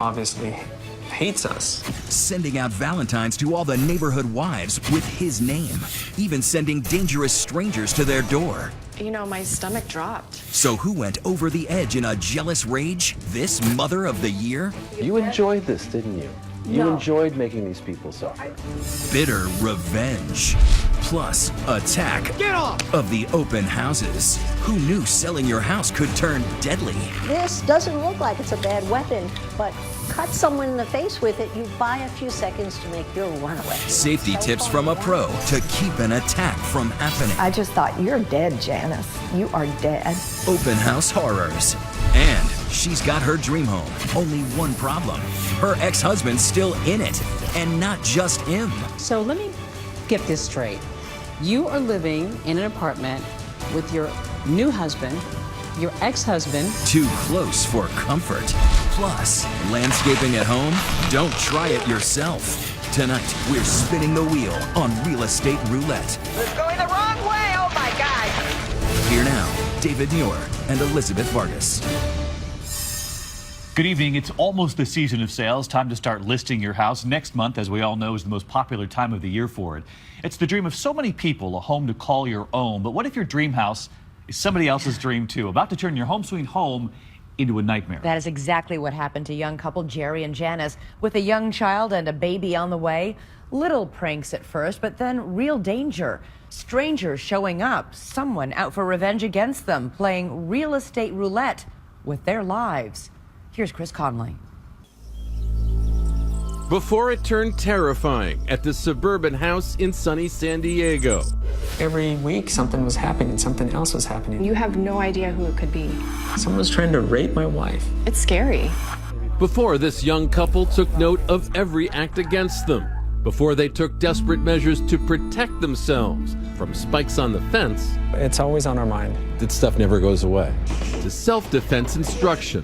obviously hates us. Sending out Valentines to all the neighborhood wives with his name, even sending dangerous strangers to their door. You know, my stomach dropped. So who went over the edge in a jealous rage? This Mother of the Year? You enjoyed this, didn't you? You enjoyed making these people suffer. Bitter revenge. Plus, attack of the open houses. Who knew selling your house could turn deadly? This doesn't look like it's a bad weapon, but cut someone in the face with it, you buy a few seconds to make your runaway. Safety tips from a pro to keep an attack from happening. I just thought, you're dead, Janice. You are dead. Open house horrors. And she's got her dream home. Only one problem. Her ex-husband's still in it. And not just him. So let me get this straight. You are living in an apartment with your new husband, your ex-husband. Too close for comfort. Plus, landscaping at home? Don't try it yourself. Tonight, we're spinning the wheel on Real Estate Roulette. It's going the wrong way, oh my God! Here now, David Muir and Elizabeth Vargas. Good evening. It's almost the season of sales. Time to start listing your house. Next month, as we all know, is the most popular time of the year for it. It's the dream of so many people, a home to call your own. But what if your dream house is somebody else's dream too? About to turn your home sweet home into a nightmare. That is exactly what happened to young couple Jerry and Janice. With a young child and a baby on the way, little pranks at first, but then real danger. Strangers showing up, someone out for revenge against them, playing real estate roulette with their lives. Here's Chris Conley. Before it turned terrifying at the suburban house in sunny San Diego. Every week something was happening, something else was happening. You have no idea who it could be. Someone was trying to rape my wife. It's scary. Before this young couple took note of every act against them. Before they took desperate measures to protect themselves from spikes on the fence. It's always on our mind. That stuff never goes away. To self-defense instruction.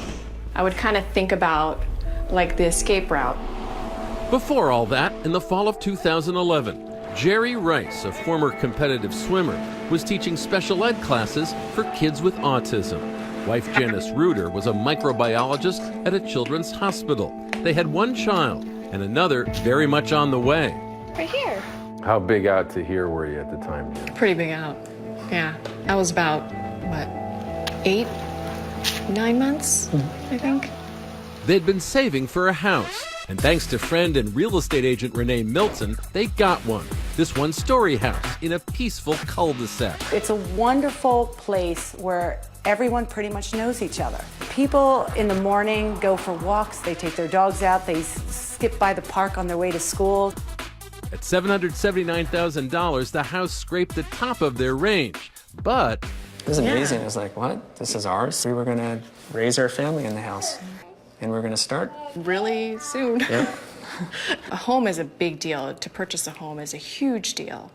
I would kind of think about like the escape route. Before all that, in the fall of 2011, Jerry Rice, a former competitive swimmer, was teaching special ed classes for kids with autism. Wife Janice Reuter was a microbiologist at a children's hospital. They had one child and another very much on the way. Right here. How big out to here were you at the time? Pretty big out. Yeah. I was about, what, 8, 9 months, I think. They'd been saving for a house. And thanks to friend and real estate agent Renee Milton, they got one. This one-story house in a peaceful cul-de-sac. It's a wonderful place where everyone pretty much knows each other. People in the morning go for walks, they take their dogs out, they skip by the park on their way to school. At $779,000, the house scraped the top of their range. But it was amazing. It was like, what? This is ours? We were going to raise our family in the house. And we're going to start really soon. Yeah. A home is a big deal. To purchase a home is a huge deal.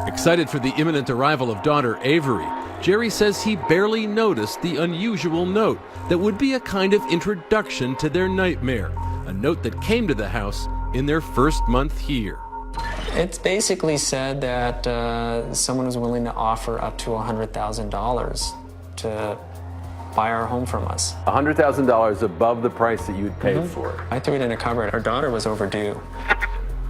Excited for the imminent arrival of daughter Avery, Jerry says he barely noticed the unusual note that would be a kind of introduction to their nightmare, a note that came to the house in their first month here. It basically said that someone was willing to offer up to $100,000 to buy our home from us. $100,000 above the price that you'd paid for it. I threw it in a cupboard. Our daughter was overdue.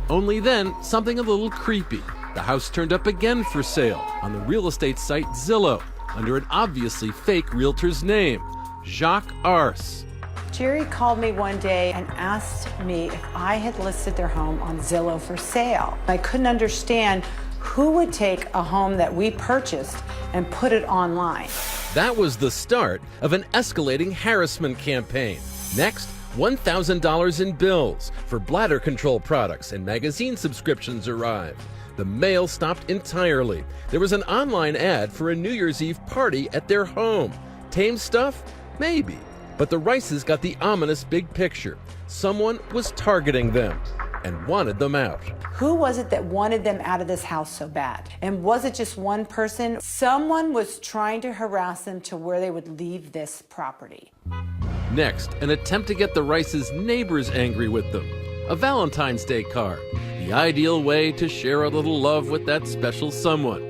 Only then, something a little creepy. The house turned up again for sale on the real estate site Zillow under an obviously fake realtor's name, Jacques Arce. Jerry called me one day and asked me if I had listed their home on Zillow for sale. I couldn't understand who would take a home that we purchased and put it online. That was the start of an escalating harassment campaign. Next, $1,000 in bills for bladder control products and magazine subscriptions arrived. The mail stopped entirely. There was an online ad for a New Year's Eve party at their home. Tame stuff? Maybe. But the Rices got the ominous big picture. Someone was targeting them and wanted them out. Who was it that wanted them out of this house so bad? And was it just one person? Someone was trying to harass them to where they would leave this property. Next, an attempt to get the Rices' neighbors angry with them. A Valentine's Day card, the ideal way to share a little love with that special someone.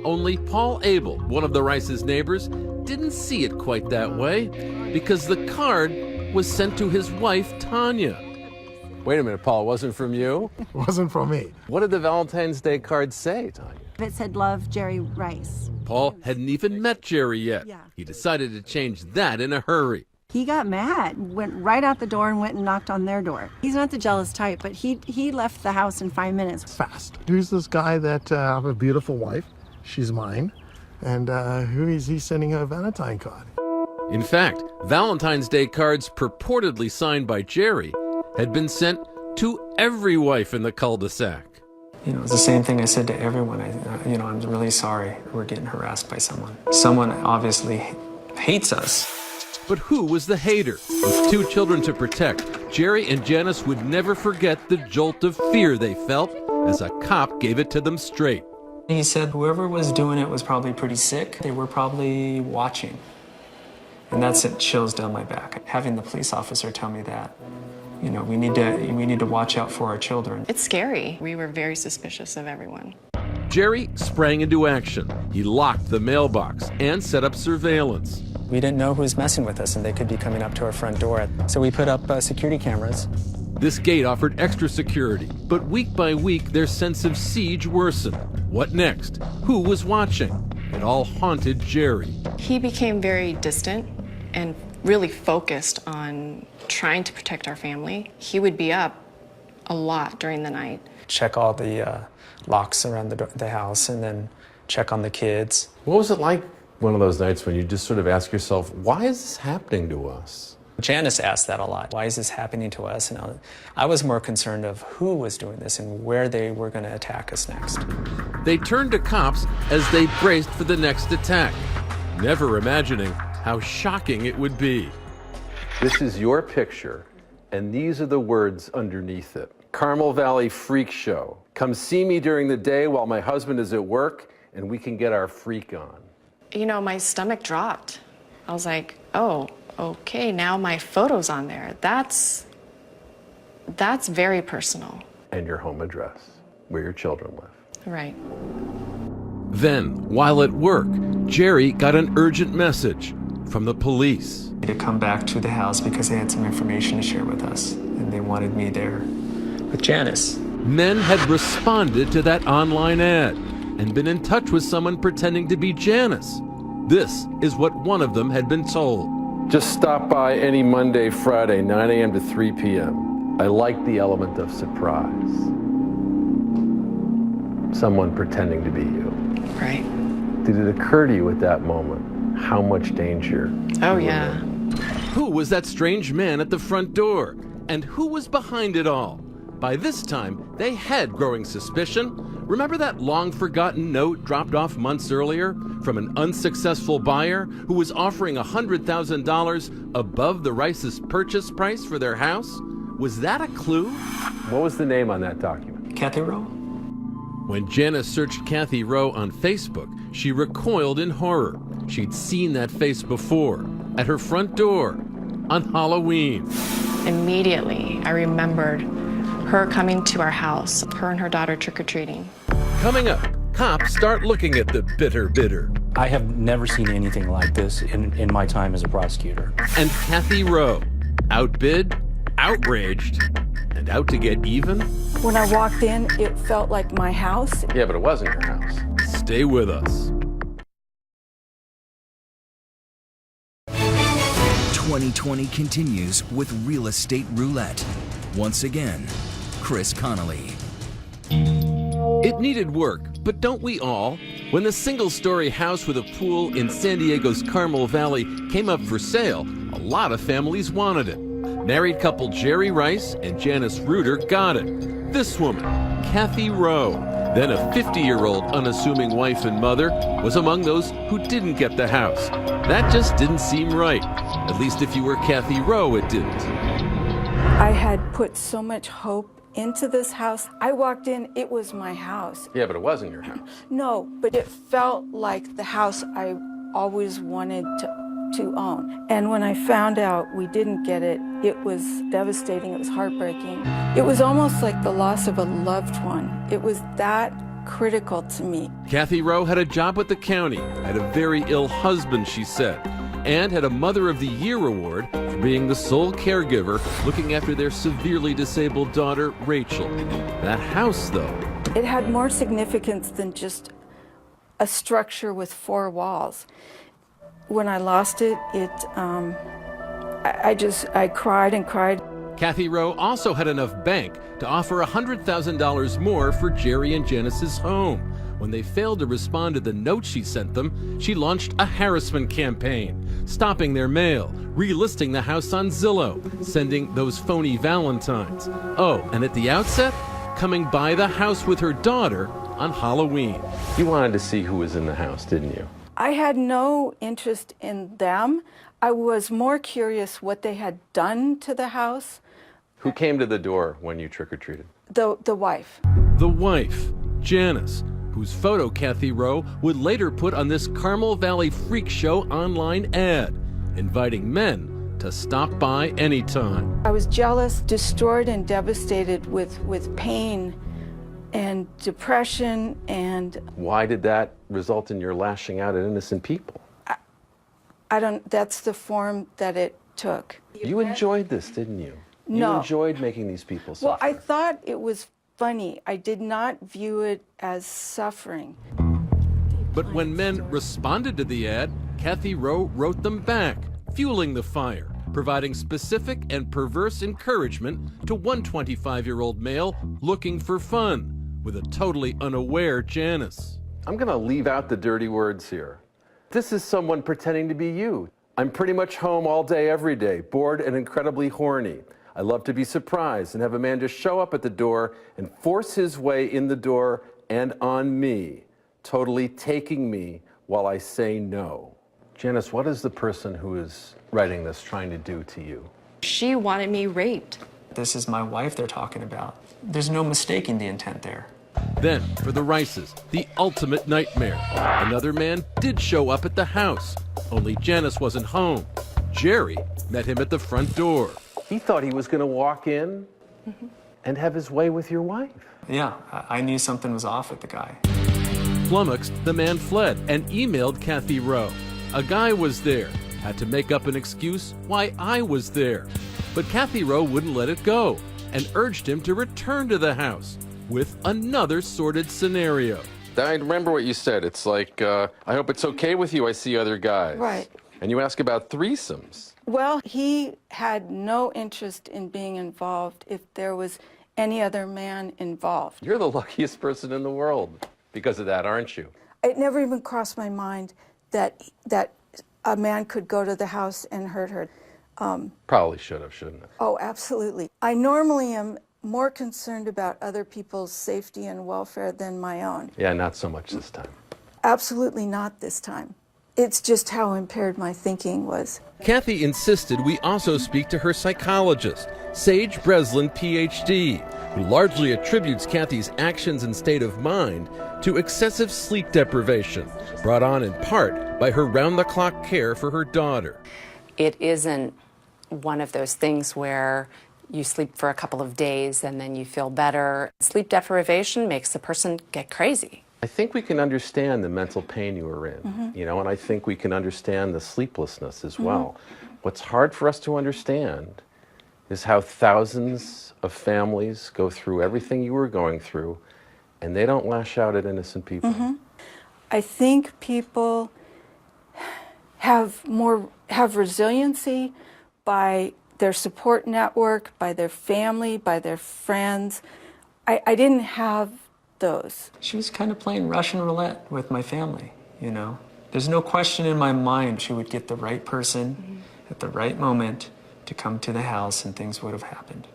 Only Paul Abel, one of the Rices' neighbors, didn't see it quite that way because the card was sent to his wife, Tanya. Wait a minute, Paul, it wasn't from you? It wasn't from me. What did the Valentine's Day card say, Tanya? It said, "Love, Jerry Rice." Paul hadn't even met Jerry yet. Yeah. He decided to change that in a hurry. He got mad, went right out the door and went and knocked on their door. He's not the jealous type, but he left the house in 5 minutes. Fast. Here's this guy that I have a beautiful wife. She's mine. And who is he sending her a Valentine card? In fact, Valentine's Day cards purportedly signed by Jerry had been sent to every wife in the cul-de-sac. You know, it's the same thing I said to everyone. I'm really sorry we're getting harassed by someone. Someone obviously hates us. But who was the hater? With 2 children to protect, Jerry and Janice would never forget the jolt of fear they felt as a cop gave it to them straight. He said whoever was doing it was probably pretty sick. They were probably watching. And that sent chills down my back. Having the police officer tell me that, you know, we need to watch out for our children. It's scary. We were very suspicious of everyone. Jerry sprang into action. He locked the mailbox and set up surveillance. We didn't know who was messing with us, and they could be coming up to our front door. So we put up security cameras. This gate offered extra security, but week by week, their sense of siege worsened. What next? Who was watching? It all haunted Jerry. He became very distant and really focused on trying to protect our family. He would be up a lot during the night. Check all the locks around the house, and then check on the kids. What was it like one of those nights when you just sort of ask yourself, why is this happening to us? Janice asked that a lot. Why is this happening to us? And I was more concerned of who was doing this and where they were going to attack us next. They turned to cops as they braced for the next attack, never imagining how shocking it would be. This is your picture, and these are the words underneath it. Carmel Valley Freak Show. Come see me during the day while my husband is at work, and we can get our freak on. You know, my stomach dropped. I was like, oh, okay, now my photo's on there. That's very personal. And your home address, where your children live. Right. Then, while at work, Jerry got an urgent message from the police. To come back to the house because they had some information to share with us, and they wanted me there with Janice. Men had responded to that online ad and been in touch with someone pretending to be Janice. This is what one of them had been told. Just stop by any Monday, Friday, 9 a.m. to 3 p.m. I like the element of surprise. Someone pretending to be you. Right. Did it occur to you at that moment how much danger? Oh, yeah. Who was that strange man at the front door? And who was behind it all? By this time, they had growing suspicion. Remember that long-forgotten note dropped off months earlier from an unsuccessful buyer who was offering $100,000 above the Rice's purchase price for their house? Was that a clue? What was the name on that document? Kathy Rowe. When Janice searched Kathy Rowe on Facebook, she recoiled in horror. She'd seen that face before, at her front door, on Halloween. Immediately, I remembered her coming to our house, her and her daughter trick-or-treating. Coming up, cops start looking at the bitter bidder. I have never seen anything like this in my time as a prosecutor. And Kathy Rowe, outbid, outraged, and out to get even. When I walked in, it felt like my house. Yeah, but it wasn't your house. Stay with us. 2020 continues with Real Estate Roulette. Once again, Chris Connolly. It needed work, but don't we all? When the single-story house with a pool in San Diego's Carmel Valley came up for sale, a lot of families wanted it. Married couple Jerry Rice and Janice Reuter got it. This woman, Kathy Rowe, then a 50-year-old unassuming wife and mother, was among those who didn't get the house. That just didn't seem right. At least if you were Kathy Rowe, it didn't. I had put so much hope into this house. I walked in, it was my house. Yeah, but it wasn't your house. No, but it felt like the house I always wanted to own. And when I found out we didn't get it, it was devastating, it was heartbreaking. It was almost like the loss of a loved one. It was that critical to me. Kathy Rowe had a job with the county, had a very ill husband, she said, and had a Mother of the Year award from for being the sole caregiver looking after their severely disabled daughter, Rachel. That house, though, It had more significance than just a structure with 4 walls. When I lost it, I cried and cried. Kathy Rowe also had enough bank to offer $100,000 more for Jerry and Janice's home. When they failed to respond to the note she sent them, she launched a harassment campaign, stopping their mail, relisting the house on Zillow, sending those phony Valentines. Oh, and at the outset, coming by the house with her daughter on Halloween. You wanted to see who was in the house, didn't you? I had no interest in them. I was more curious what they had done to the house. Who came to the door when you trick-or-treated? The wife. The wife, Janice, whose photo Kathy Rowe would later put on this Carmel Valley Freak Show online ad, inviting men to stop by anytime. I was jealous, destroyed, and devastated with pain and depression and... Why did that result in your lashing out at innocent people? That's the form that it took. You enjoyed this, didn't you? No. You enjoyed making these people suffer. Well, I thought it was funny. I did not view it as suffering. But when men responded to the ad, Kathy Rowe wrote them back, fueling the fire, providing specific and perverse encouragement to one 25-year-old male looking for fun with a totally unaware Janice. I'm going to leave out the dirty words here. This is someone pretending to be you. I'm pretty much home all day, every day, bored and incredibly horny. I love to be surprised and have a man just show up at the door and force his way in the door and on me, totally taking me while I say no. Janice, what is the person who is writing this trying to do to you? She wanted me raped. This is my wife they're talking about. There's no mistaking the intent there. Then, for the Rices, the ultimate nightmare. Another man did show up at the house, only Janice wasn't home. Jerry met him at the front door. He thought he was going to walk in and have his way with your wife. Yeah, I knew something was off with the guy. Flummoxed, the man fled and emailed Kathy Rowe. A guy was there, had to make up an excuse why I was there. But Kathy Rowe wouldn't let it go and urged him to return to the house with another sordid scenario. I remember what you said. It's like, I hope it's okay with you, I see other guys. Right. And you ask about threesomes. Well, he had no interest in being involved if there was any other man involved. You're the luckiest person in the world because of that, aren't you? It never even crossed my mind that a man could go to the house and hurt her. Probably should have, shouldn't it? Oh, absolutely. I normally am more concerned about other people's safety and welfare than my own. Yeah, not so much this time. Absolutely not this time. It's just how impaired my thinking was. Kathy insisted we also speak to her psychologist, Sage Breslin, Ph.D., who largely attributes Kathy's actions and state of mind to excessive sleep deprivation, brought on in part by her round-the-clock care for her daughter. It isn't one of those things where you sleep for a couple of days and then you feel better. Sleep deprivation makes the person get crazy. I think we can understand the mental pain you were in, you know, and I think we can understand the sleeplessness as well. What's hard for us to understand is how thousands of families go through everything you were going through, and they don't lash out at innocent people. I think people have resiliency by their support network, by their family, by their friends. I didn't have those. She was kind of playing Russian roulette with my family, you know. There's no question in my mind she would get the right person at the right moment to come to the house and things would have happened.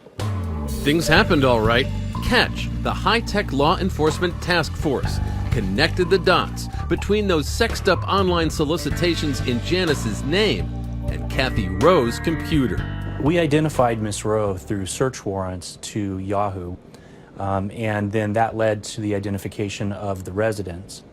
Things happened all right. Catch, the high-tech law enforcement task force, connected the dots between those sexed-up online solicitations in Janice's name and Kathy Rowe's computer. We identified Miss Rowe through search warrants to Yahoo, and then that led to the identification of the residence.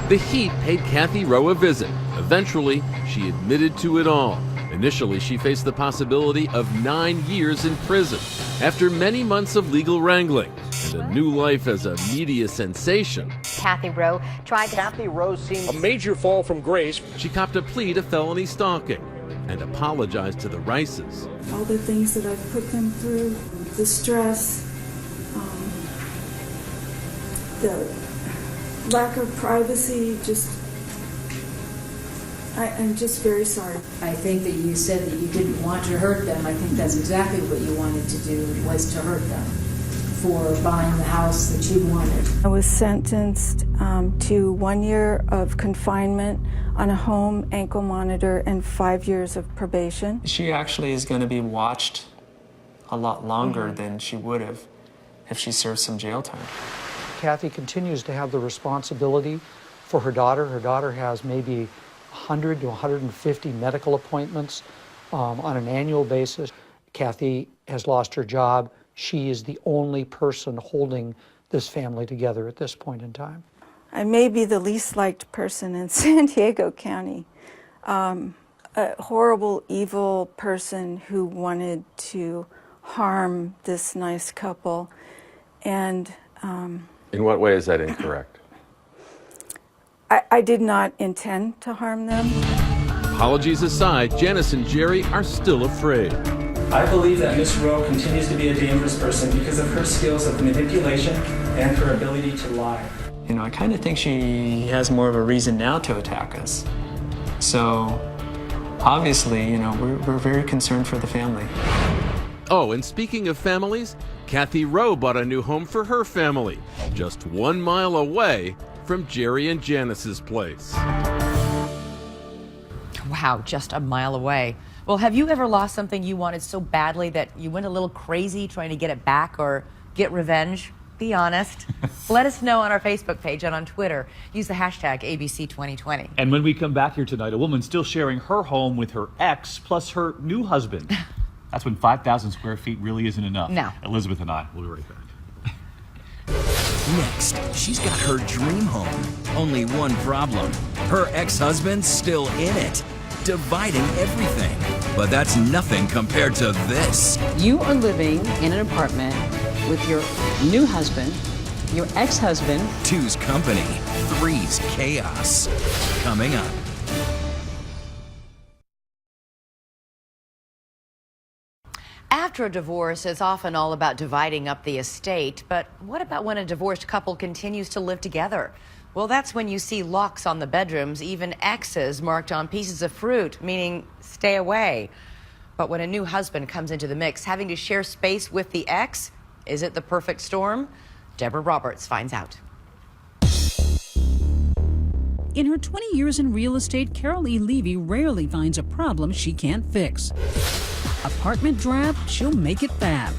The Heat paid Kathy Rowe a visit. Eventually, she admitted to it all. Initially, she faced the possibility of 9 years in prison after many months of legal wrangling and a new life as a media sensation. Kathy Rowe tried to... Kathy Rowe seemed a major fall from grace. She copped a plea to felony stalking. and apologized to the Rices. All the things that I've put them through, the stress, the lack of privacy, I'm just very sorry. I think that you said that you didn't want to hurt them. I think that's exactly what you wanted to do, was to hurt them for buying the house that you wanted. I was sentenced to 1 year of confinement on a home ankle monitor and 5 years of probation. She actually is going to be watched a lot longer than she would have if she served some jail time. Kathy continues to have the responsibility for her daughter. Her daughter has maybe 100 to 150 medical appointments on an annual basis. Kathy has lost her job. She is the only person holding this family together at this point in time. I may be the least liked person in San Diego County. A horrible, evil person who wanted to harm this nice couple. And in what way is that incorrect? I did not intend to harm them. Apologies aside, Janice and Jerry are still afraid. I believe that Miss Rowe continues to be a dangerous person because of her skills of manipulation and her ability to lie. You know, I kind of think she has more of a reason now to attack us. So, obviously, you know, we're very concerned for the family. Oh, and speaking of families, Kathy Rowe bought a new home for her family, just 1 mile away from Jerry and Janice's place. Wow, just a mile away. Well, have you ever lost something you wanted so badly that you went a little crazy trying to get it back or get revenge? Be honest. Let us know on our Facebook page and on Twitter. Use the hashtag ABC2020. And when we come back here tonight, a woman still sharing her home with her ex plus her new husband. That's when 5,000 square feet really isn't enough. No. Elizabeth and I will be right back. Next, she's got her dream home. Only one problem. Her ex-husband's still in it, dividing everything. But that's nothing compared to this. You are living in an apartment with your new husband, your ex-husband. 2's company, 3's chaos. Coming up. After a divorce, it's often all about dividing up the estate. But what about when a divorced couple continues to live together? Well, that's when you see locks on the bedrooms, even X's marked on pieces of fruit, meaning stay away. But when a new husband comes into the mix, having to share space with the ex, is it the perfect storm? Deborah Roberts finds out. In her 20 years in real estate, Carol E. Levy rarely finds a problem she can't fix. Apartment drab, she'll make it fab.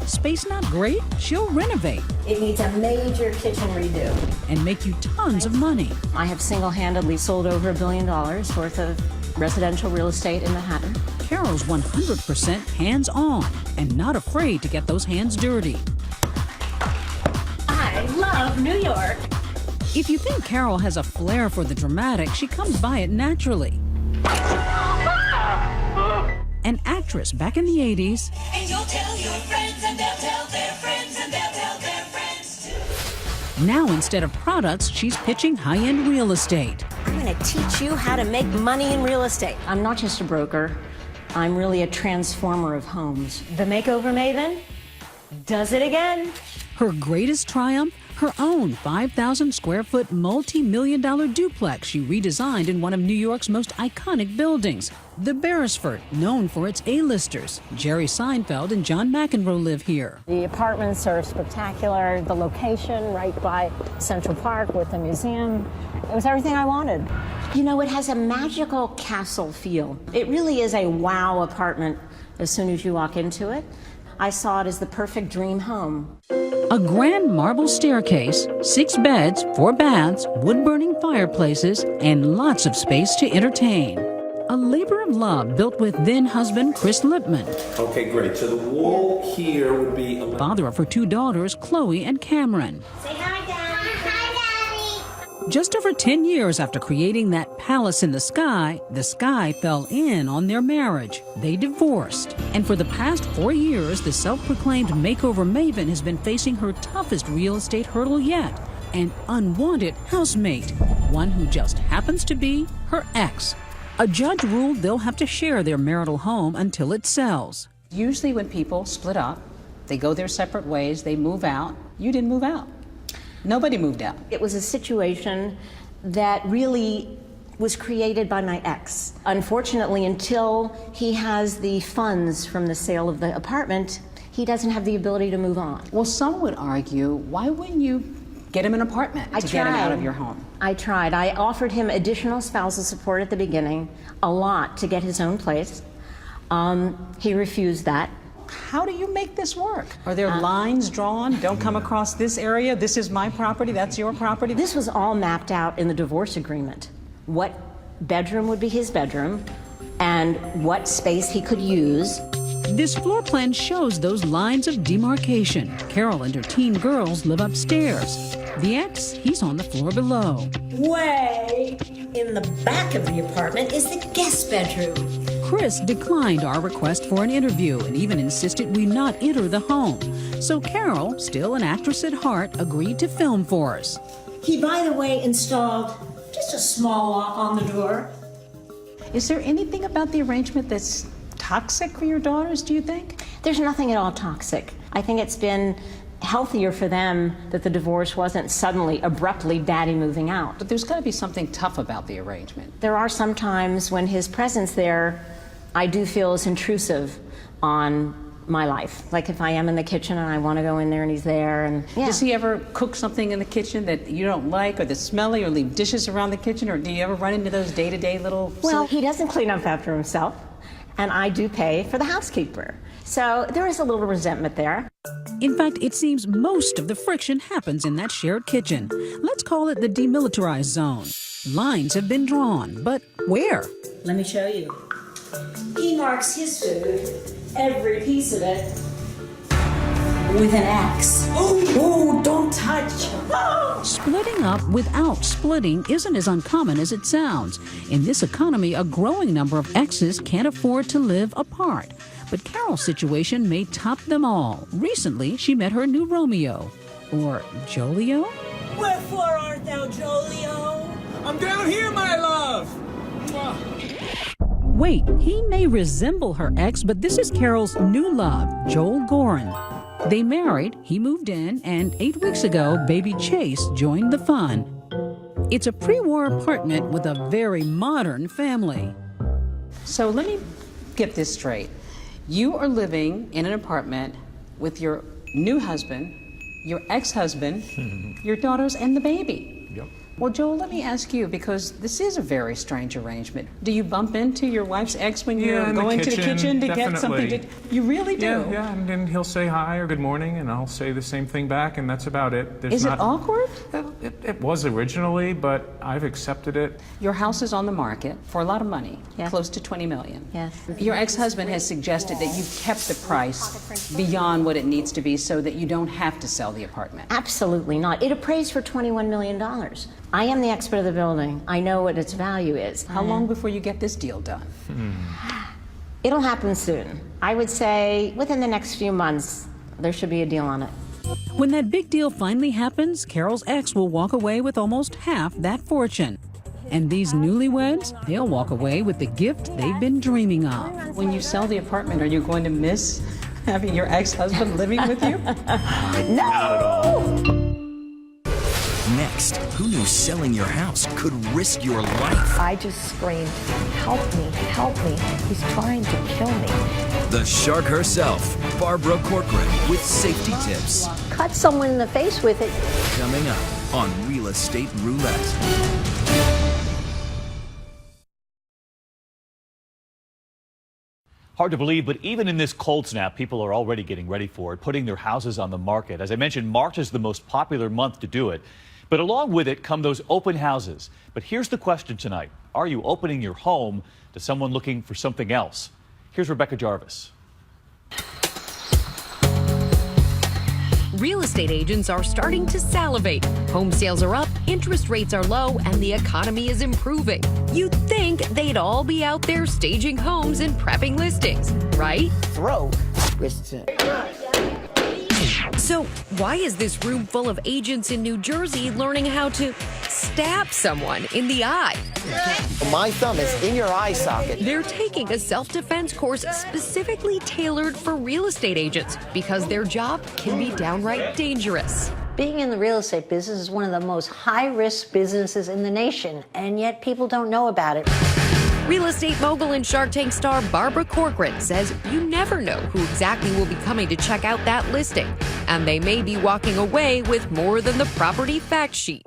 Space not great, she'll renovate. It needs a major kitchen redo. And make you tons of money. I have single-handedly sold over $1 billion worth of residential real estate in Manhattan. Carol's 100% hands-on and not afraid to get those hands dirty. I love New York. If you think Carol has a flair for the dramatic, she comes by it naturally. An actress back in the 80s. And you'll tell your friends and they'll tell their friends and they'll tell their friends too. Now, instead of products, she's pitching high-end real estate. I'm going to teach you how to make money in real estate. I'm not just a broker. I'm really a transformer of homes. The makeover maven does it again. Her greatest triumph? Her own 5,000 square foot multi-million-dollar duplex she redesigned in one of New York's most iconic buildings, the Beresford, known for its A-listers. Jerry Seinfeld and John McEnroe live here. The apartments are spectacular. The location right by Central Park with the museum, it was everything I wanted. You know, it has a magical castle feel. It really is a wow apartment as soon as you walk into it. I saw it as the perfect dream home. A grand marble staircase, 6 beds, 4 baths, wood-burning fireplaces, and lots of space to entertain. A labor of love built with then-husband Chris Lipman. Okay, great. So the wall here would be... Father of her 2 daughters, Chloe and Cameron. Say hi, Daddy. Hi, Daddy. Just over 10 years after creating that palace in the sky fell in on their marriage. They divorced. And for the past 4 years, the self-proclaimed makeover maven has been facing her toughest real estate hurdle yet. An unwanted housemate. One who just happens to be her ex. A judge ruled they'll have to share their marital home until it sells. Usually when people split up, they go their separate ways, they move out. You didn't move out. Nobody moved out. It was a situation that really was created by my ex. Unfortunately, until he has the funds from the sale of the apartment, he doesn't have the ability to move on. Well, some would argue, why wouldn't you get him an apartment to get him out of your home? I tried. I offered him additional spousal support at the beginning, a lot, to get his own place. He refused that. How do you make this work? Are there lines drawn? Don't come across this area. This is my property. That's your property. This was all mapped out in the divorce agreement. What bedroom would be his bedroom and what space he could use. This floor plan shows those lines of demarcation. Carol and her teen girls live upstairs. The ex, he's on the floor below. Way in the back of the apartment is the guest bedroom. Chris declined our request for an interview and even insisted we not enter the home. So Carol, still an actress at heart, agreed to film for us. He, by the way, installed just a small lock on the door. Is there anything about the arrangement that's toxic for your daughters, do you think? There's nothing at all toxic. I think it's been healthier for them that the divorce wasn't suddenly, abruptly daddy moving out. But there's got to be something tough about the arrangement. There are some times when his presence there, I do feel is intrusive on my life. Like if I am in the kitchen and I want to go in there and he's there. And yeah. Does he ever cook something in the kitchen that you don't like or that's smelly or leave dishes around the kitchen, or do you ever run into those day-to-day little... Well, he doesn't clean up after himself, and I do pay for the housekeeper. So there is a little resentment there. In fact, it seems most of the friction happens in that shared kitchen. Let's call it the demilitarized zone. Lines have been drawn, but where? Let me show you. He marks his food, every piece of it, with an X. Oh, don't touch. Splitting up without splitting isn't as uncommon as it sounds. In this economy, a growing number of exes can't afford to live apart. But Carol's situation may top them all. Recently, she met her new Romeo. Or Jolio? Wherefore art thou, Jolio? I'm down here, my love. Wait, he may resemble her ex, but this is Carol's new love, Joel Gorin. They married, he moved in, and 8 weeks ago, baby Chase joined the fun. It's a pre-war apartment with a very modern family. So let me get this straight. You are living in an apartment with your new husband, your ex-husband, your daughters, and the baby. Yep. Well, Joel, let me ask you, because this is a very strange arrangement. Do you bump into your wife's ex when you're going to the kitchen to get something to... You really do? Yeah, and then he'll say hi or good morning, and I'll say the same thing back, and that's about it. Is it awkward? It was originally, but I've accepted it. Your house is on the market for a lot of money, close to $20 million. Yes. Your ex-husband has suggested that you've kept the price beyond what it needs to be so that you don't have to sell the apartment. Absolutely not. It appraised for $21 million. I am the expert of the building. I know what its value is. How long before you get this deal done? It'll happen soon. I would say within the next few months, there should be a deal on it. When that big deal finally happens, Carol's ex will walk away with almost half that fortune. And these newlyweds, they'll walk away with the gift they've been dreaming of. When you sell the apartment, are you going to miss having your ex-husband living with you? Not at all. Next, who knew selling your house could risk your life? I just screamed, help me, help me. He's trying to kill me. The shark herself, Barbara Corcoran, with safety tips. Cut someone in the face with it. Coming up on Real Estate Roulette. Hard to believe, but even in this cold snap, people are already getting ready for it, putting their houses on the market. As I mentioned, March is the most popular month to do it. But along with it come those open houses. But here's the question tonight. Are you opening your home to someone looking for something else? Here's Rebecca Jarvis. Real estate agents are starting to salivate. Home sales are up, interest rates are low, and the economy is improving. You'd think they'd all be out there staging homes and prepping listings, right? Throw. Listen. So, why is this room full of agents in New Jersey learning how to stab someone in the eye? My thumb is in your eye socket. They're taking a self-defense course specifically tailored for real estate agents because their job can be downright dangerous. Being in the real estate business is one of the most high-risk businesses in the nation, and yet people don't know about it. Real estate mogul and Shark Tank star Barbara Corcoran says you never know who exactly will be coming to check out that listing, and they may be walking away with more than the property fact sheet.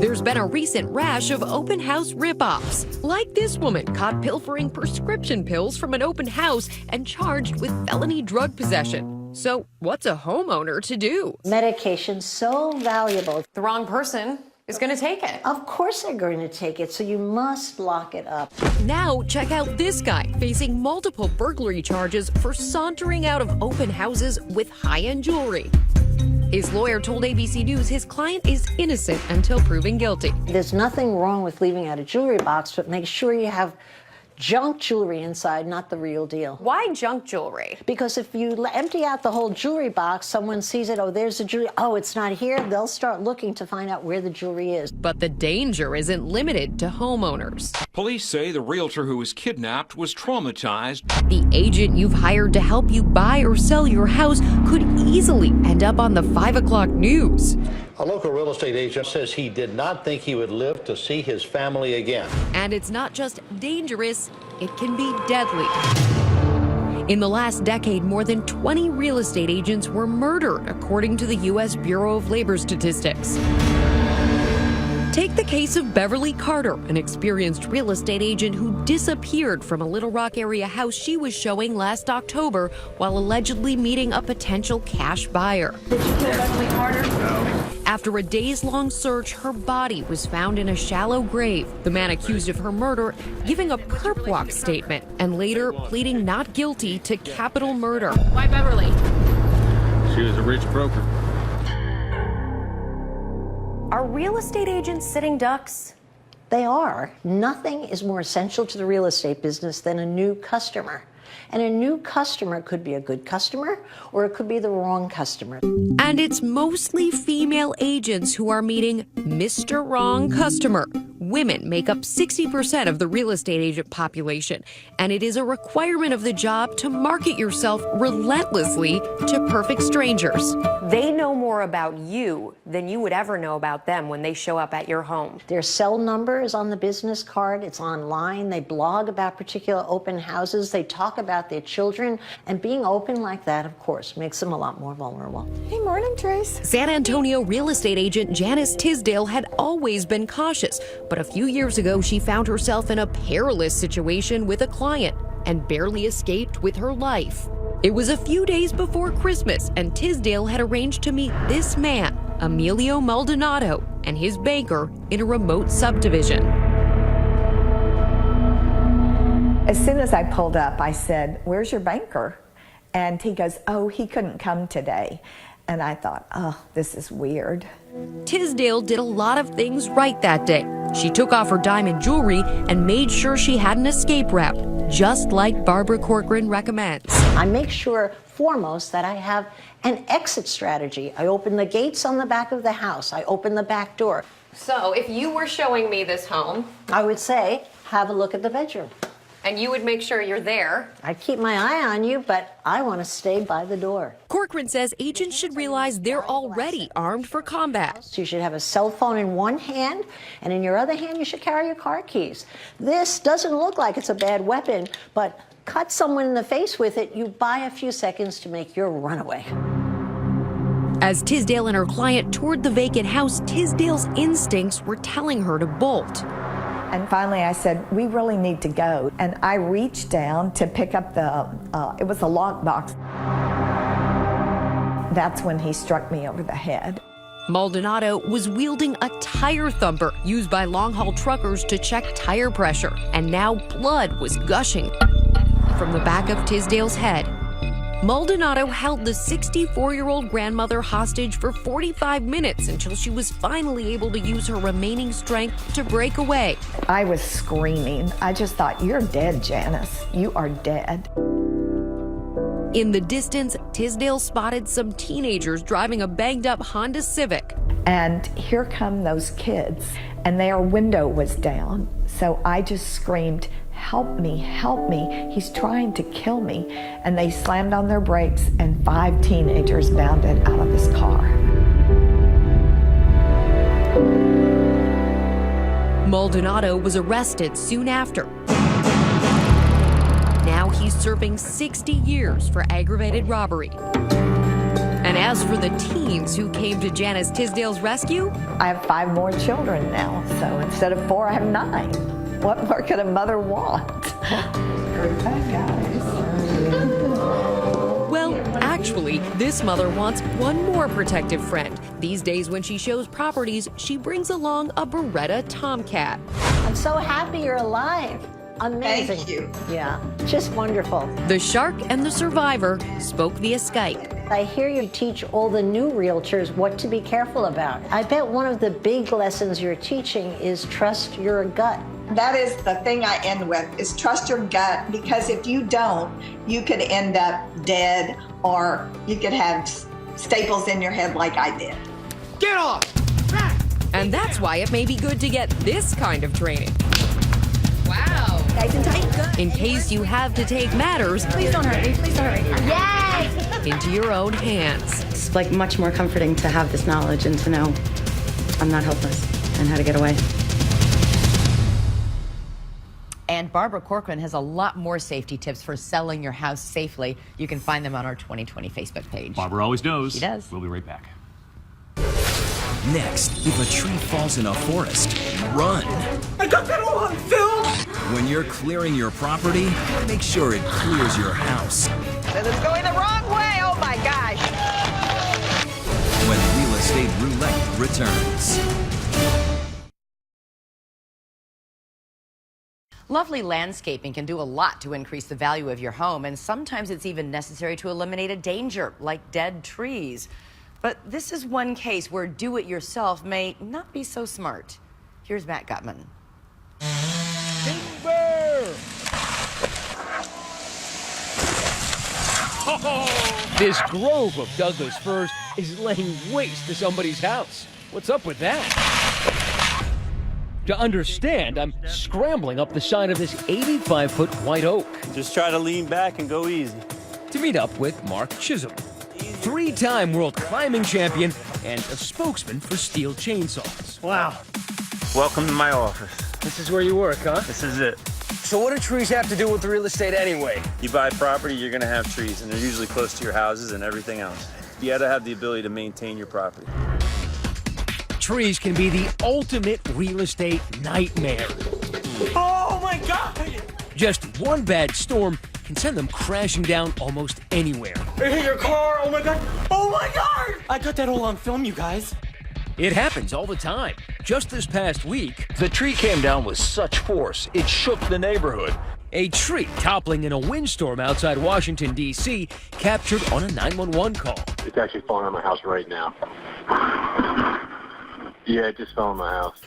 There's been a recent rash of open house ripoffs, like this woman caught pilfering prescription pills from an open house and charged with felony drug possession. So what's a homeowner to do? Medication's so valuable. The wrong person is going to take it. Of course they're going to take it, so you must lock it up. Now check out this guy facing multiple burglary charges for sauntering out of open houses with high-end jewelry. His lawyer told ABC News his client is innocent until proven guilty. There's nothing wrong with leaving out a jewelry box, but make sure you have junk jewelry inside, not the real deal. Why junk jewelry? Because if you empty out the whole jewelry box, someone sees it, oh, there's the jewelry, oh, it's not here, they'll start looking to find out where the jewelry is. But the danger isn't limited to homeowners. Police say the realtor who was kidnapped was traumatized. The agent you've hired to help you buy or sell your house could easily end up on the 5 o'clock news. A local real estate agent says he did not think he would live to see his family again. And it's not just dangerous, it can be deadly. In the last decade, more than 20 real estate agents were murdered, according to the U.S. Bureau of Labor Statistics. Take the case of Beverly Carter, an experienced real estate agent who disappeared from a Little Rock area house she was showing last October while allegedly meeting a potential cash buyer. Did you kill Beverly Carter? No. After a days-long search, her body was found in a shallow grave. The man accused of her murder giving a perp walk statement and later pleading not guilty to capital murder. Why Beverly? She was a rich broker. Are real estate agents sitting ducks? They are. Nothing is more essential to the real estate business than a new customer. And a new customer could be a good customer, or it could be the wrong customer. And it's mostly female agents who are meeting Mr. Wrong Customer. Women make up 60% of the real estate agent population, and it is a requirement of the job to market yourself relentlessly to perfect strangers. They know more about you than you would ever know about them when they show up at your home. Their cell number is on the business card. It's online. They blog about particular open houses. They talk about their children. And being open like that, of course, makes them a lot more vulnerable. Hey, morning, Trace. San Antonio real estate agent Janice Tisdale had always been cautious, but a few years ago she found herself in a perilous situation with a client and barely escaped with her life. It was a few days before Christmas, and Tisdale had arranged to meet this man, Emilio Maldonado, and his banker in a remote subdivision. As soon as I pulled up, I said, "Where's your banker?" And he goes, "Oh, he couldn't come today." And I thought, oh, this is weird. Tisdale did a lot of things right that day. She took off her diamond jewelry and made sure she had an escape route, just like Barbara Corcoran recommends. I make sure, foremost, that I have an exit strategy. I open the gates on the back of the house. I open the back door. So if you were showing me this home, I would say, have a look at the bedroom. and you would make sure you're there. I keep my eye on you, but I want to stay by the door. Corcoran says agents should realize they're already armed for combat. So you should have a cell phone in one hand, and in your other hand, you should carry your car keys. This doesn't look like it's a bad weapon, but cut someone in the face with it, you buy a few seconds to make your runaway. As Tisdale and her client toured the vacant house, Tisdale's instincts were telling her to bolt. And finally I said, we really need to go. And I reached down to pick up it was a lockbox. That's when he struck me over the head. Maldonado was wielding a tire thumper used by long-haul truckers to check tire pressure, and now blood was gushing from the back of Tisdale's head. Maldonado held the 64-year-old grandmother hostage for 45 minutes until she was finally able to use her remaining strength to break away. I was screaming. I just thought, you're dead, Janice. You are dead. In the distance, Tisdale spotted some teenagers driving a banged-up Honda Civic. And here come those kids, and their window was down. So I just screamed, "Help me, help me, he's trying to kill me." And they slammed on their brakes, and 5 teenagers bounded out of this car. Maldonado was arrested soon after. Now he's serving 60 years for aggravated robbery. And as for the teens who came to Janice Tisdale's rescue, I have 5 more children now, so instead of 4, I have 9. What more could a mother want? well, actually, this mother wants one more protective friend. These days when she shows properties, she brings along a Beretta Tomcat. I'm so happy you're alive. Amazing. Thank you. Yeah, just wonderful. The shark and the survivor spoke via Skype. I hear you teach all the new realtors what to be careful about. I bet one of the big lessons you're teaching is trust your gut. That is the thing I end with, is trust your gut, because if you don't, you could end up dead, or you could have staples in your head like I did. Get off! And that's why it may be good to get this kind of training. Wow. Nice and tight. In case you have to take matters, Please don't hurt me. Please don't hurt me. Yes! into your own hands. It's like much more comforting to have this knowledge and to know I'm not helpless and how to get away. And Barbara Corcoran has a lot more safety tips for selling your house safely. You can find them on our 2020 Facebook page. Barbara always knows. She does. We'll be right back. Next, if a tree falls in a forest, run. I got that all on film! When you're clearing your property, make sure it clears your house. This is going the wrong way, oh my gosh! When Real Estate Roulette returns. Lovely landscaping can do a lot to increase the value of your home, and sometimes it's even necessary to eliminate a danger, like dead trees. But this is one case where do-it-yourself may not be so smart. Here's Matt Gutman. This grove of Douglas firs is laying waste to somebody's house. What's up with that? To understand, I'm scrambling up the side of this 85-foot white oak. Just try to lean back and go easy. To meet up with Mark Chisholm, 3-time world climbing champion and a spokesman for Steel Chainsaws. Wow. Welcome to my office. This is where you work, huh? This is it. So what do trees have to do with real estate anyway? You buy property, you're gonna have trees, and they're usually close to your houses and everything else. You gotta have the ability to maintain your property. Trees can be the ultimate real estate nightmare. Oh my God! Just one bad storm can send them crashing down almost anywhere. It hit your car, oh my God! Oh my God! I got that all on film, you guys. It happens all the time. Just this past week, the tree came down with such force, it shook the neighborhood. A tree toppling in a windstorm outside Washington, D.C., captured on a 911 call. It's actually falling on my house right now. Yeah, it just fell on my house.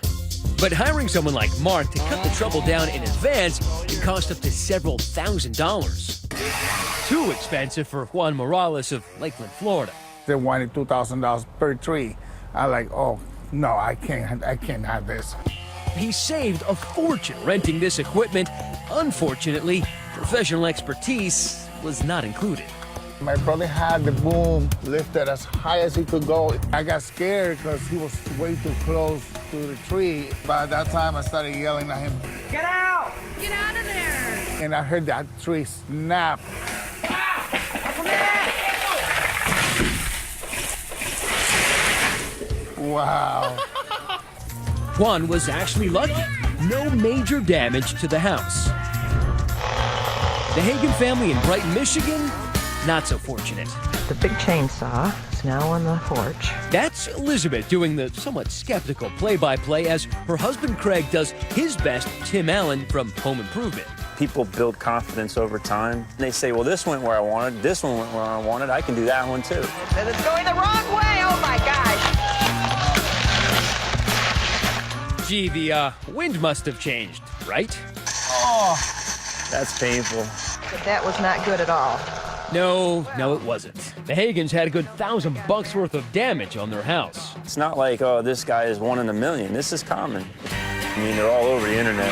But hiring someone like Mark to cut the trouble down in advance can cost up to several $1,000s. Too expensive for Juan Morales of Lakeland, Florida. They wanted $2,000 per tree. I like, oh, no, I can't have this. He saved a fortune renting this equipment. Unfortunately, professional expertise was not included. My brother had the boom lifted as high as he could go. I got scared because he was way too close to the tree. By that time, I started yelling at him, Get out! Get out of there! And I heard that tree snap. Wow. Juan was actually lucky. No major damage to the house. The Hagen family in Brighton, Michigan, not so fortunate. The big chainsaw is now on the porch. That's Elizabeth doing the somewhat skeptical play-by-play as her husband Craig does his best Tim Allen from Home Improvement. People build confidence over time. They say, well, this went where I wanted, this one went where I wanted, I can do that one too. This is going the wrong way, oh my gosh! Gee, the wind must have changed, right? Oh, that's painful. That was not good at all. No, it wasn't. The Hagans had a good $1,000 worth of damage on their house. It's not like, oh, this guy is one in a million. This is common. I mean, they're all over the internet.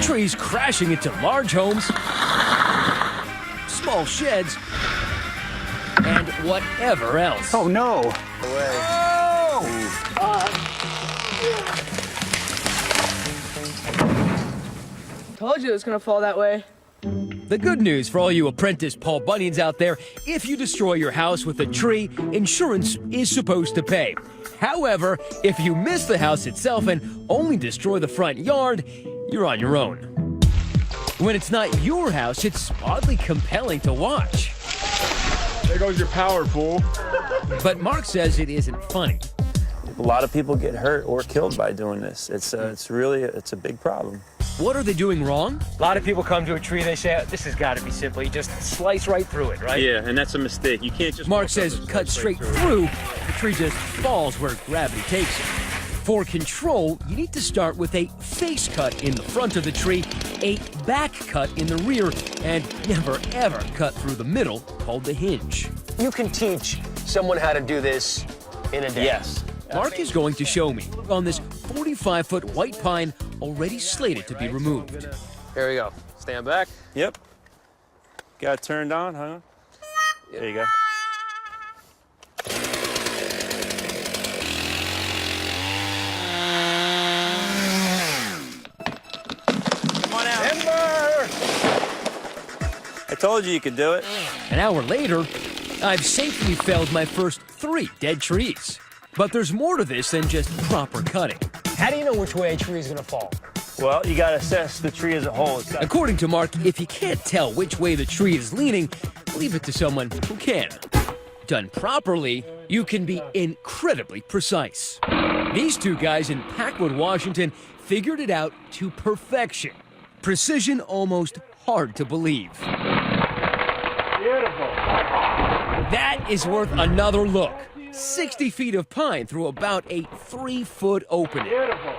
Trees crashing into large homes, small sheds, and whatever else. Oh, no. Told you it was gonna fall that way. The good news for all you apprentice Paul Bunyans out there, if you destroy your house with a tree, insurance is supposed to pay. However, if you miss the house itself and only destroy the front yard, you're on your own. When it's not your house, it's oddly compelling to watch. There goes your power, fool. But Mark says it isn't funny. A lot of people get hurt or killed by doing this. It's a big problem. What are they doing wrong? A lot of people come to a tree, they say, this has got to be simple. You just slice right through it, right? Yeah, and that's a mistake. You can't just... Mark says cut straight through, the tree just falls where gravity takes it. For control, you need to start with a face cut in the front of the tree, a back cut in the rear, and never ever cut through the middle, called the hinge. You can teach someone how to do this in a day. Yes. Mark is going to show me on this 45-foot white pine already slated to be removed. Here we go. Stand back. Yep. Got it turned on, huh? There you go. Come on out. Timber! I told you could do it. An hour later, I've safely felled my first 3 dead trees. But there's more to this than just proper cutting. How do you know which way a tree is going to fall? Well, you got to assess the tree as a whole. According to Mark, if you can't tell which way the tree is leaning, leave it to someone who can. Done properly, you can be incredibly precise. These 2 guys in Packwood, Washington, figured it out to perfection. Precision almost hard to believe. Beautiful. That is worth another look. 60 feet of pine through about a 3-foot opening. Beautiful.